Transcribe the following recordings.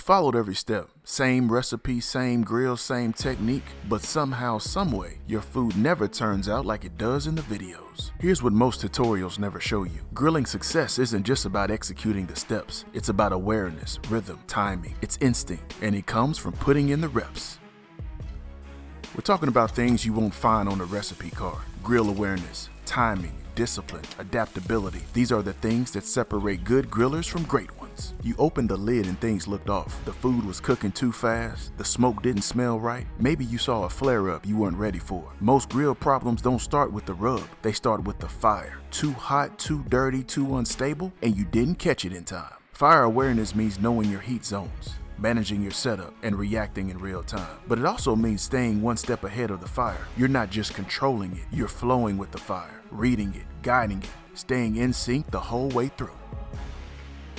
followed every step, same recipe, same grill, same technique, but somehow, someway, your food never turns out like it does in the videos. Here's what most tutorials never show you. Grilling success isn't just about executing the steps. It's about awareness, rhythm, timing. It's instinct, and it comes from putting in the reps. We're talking about things you won't find on a recipe card. Grill awareness, timing, discipline, adaptability. These are the things that separate good grillers from great ones. You opened the lid and things looked off. The food was cooking too fast. The smoke didn't smell right. Maybe you saw a flare-up you weren't ready for. Most grill problems don't start with the rub. They start with the fire. Too hot, too dirty, too unstable, and you didn't catch it in time. Fire awareness means knowing your heat zones, managing your setup, and reacting in real time. But it also means staying one step ahead of the fire. You're not just controlling it, you're flowing with the fire, reading it, guiding it, staying in sync the whole way through.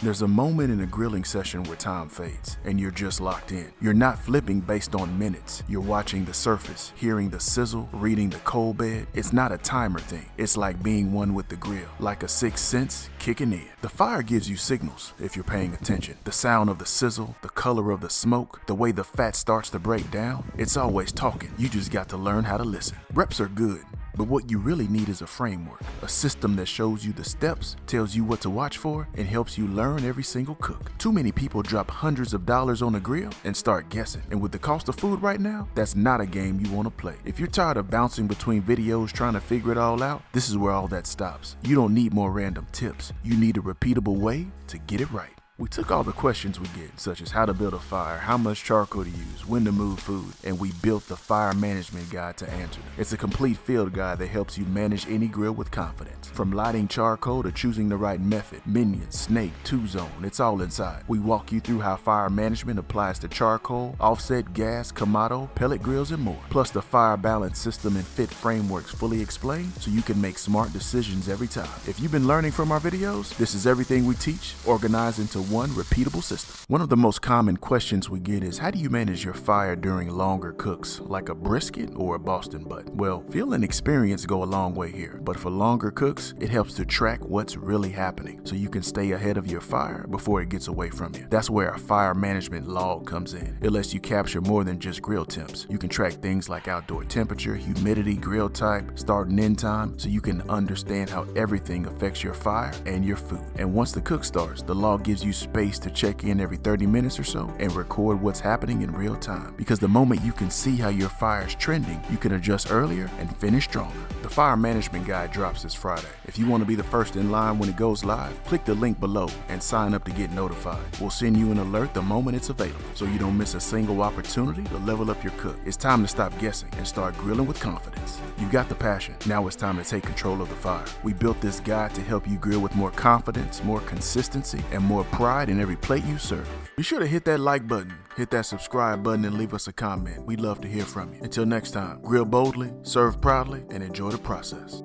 There's a moment in a grilling session where time fades, and you're just locked in. You're not flipping based on minutes. You're watching the surface, hearing the sizzle, reading the coal bed. It's not a timer thing. It's like being one with the grill, like a sixth sense kicking in. The fire gives you signals if you're paying attention. The sound of the sizzle, the color of the smoke, the way the fat starts to break down. It's always talking. You just got to learn how to listen. Reps are good, but what you really need is a framework, a system that shows you the steps, tells you what to watch for, and helps you learn every single cook. Too many people drop hundreds of dollars on a grill and start guessing. And with the cost of food right now, that's not a game you want to play. If you're tired of bouncing between videos trying to figure it all out, this is where all that stops. You don't need more random tips. You need a repeatable way to get it right. We took all the questions we get, such as how to build a fire, how much charcoal to use, when to move food, and we built the fire management guide to answer them. It's a complete field guide that helps you manage any grill with confidence. From lighting charcoal to choosing the right method, minion, snake, two-zone, it's all inside. We walk you through how fire management applies to charcoal, offset, gas, Kamado, pellet grills, and more. Plus the fire balance system and fit frameworks fully explained so you can make smart decisions every time. If you've been learning from our videos, this is everything we teach, organized into one repeatable system. One of the most common questions we get is, how do you manage your fire during longer cooks, like a brisket or a Boston butt? Well, feel and experience go a long way here, but for longer cooks, it helps to track what's really happening so you can stay ahead of your fire before it gets away from you. That's where a fire management log comes in. It lets you capture more than just grill temps. You can track things like outdoor temperature, humidity, grill type, start and end time, so you can understand how everything affects your fire and your food. And once the cook starts, the log gives you space to check in every 30 minutes or so and record what's happening in real time. Because the moment you can see how your fire's trending, you can adjust earlier and finish stronger. The fire management guide drops this Friday. If you want to be the first in line when it goes live, click the link below and sign up to get notified. We'll send you an alert the moment it's available so you don't miss a single opportunity to level up your cook. It's time to stop guessing and start grilling with confidence. You've got the passion. Now it's time to take control of the fire. We built this guide to help you grill with more confidence, more consistency, and more pride in every plate you serve. Be sure to hit that like button, hit that subscribe button, and leave us a comment. We'd love to hear from you. Until next time, grill boldly, serve proudly, and enjoy the process.